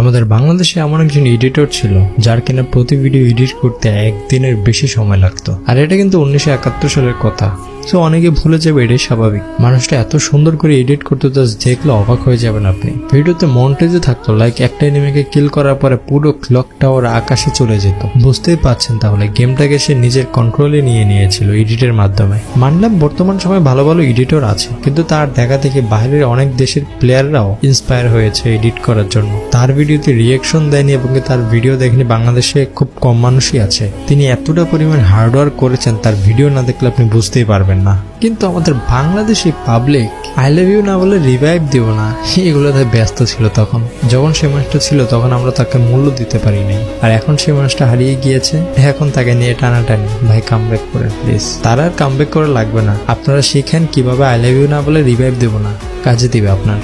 আমাদের বাংলাদেশে এমন একজন এডিটর ছিল যার কিনা প্রতি ভিডিও এডিট করতে একদিনের বেশি সময় লাগতো। আর এটা কিন্তু 1971 সালের কথা। সো অনেকে ভুলে যাবে, এটাই স্বাভাবিক। মানুষটা এত সুন্দর করে এডিট করতে দেখলে অবাক হয়ে যাবেন আপনি। ভিডিওতে মন্টেজও থাকতো, লাইক একটা এনিমিকে কিল করার পরে পুরো ক্লক টাওয়ার আকাশে চলে যেত। বুঝতেই পাচ্ছেন তাহলে গেমটাকে সে নিজের কন্ট্রোলে নিয়ে নিয়েছিল এডিটের মাধ্যমে। মানলাম বর্তমান সময়ে ভালো ভালো এডিটর আছে, কিন্তু তার দেখা থেকে বাইরের অনেক দেশের প্লেয়াররাও ইন্সপায়ার হয়েছে এডিট করার জন্য। তার ভিডিওতে রিয়াকশন দেয়নি এবং তার ভিডিও দেখেনি বাংলাদেশে খুব কম মানুষই আছে। তিনি এতটা পরিমাণ হার্ডওয়ার্ক করেছেন, তার ভিডিও না দেখলে আপনি বুঝতেই পারবেন না। কিন্তু আমাদের Bangladeshi public I love you না বলে রিভাইভ দিব না, এগুলোতে ব্যস্ত ছিল। তখন যখন সে মানুষটা ছিল তখন আমরা তাকে মূল্য দিতে পারি নাই। আর এখন সে মানুষটা হারিয়ে গিয়েছে, এখন তাকে নিয়ে টানাটানি। ভাই কামব্যাক করেন প্লিজ। তার আর কামব্যাক করা লাগবে না। আপনারা শিখেন কিভাবে আই লাভ ইউ না বলে রিভাইভ দেব না, কাজে দিবে আপনার।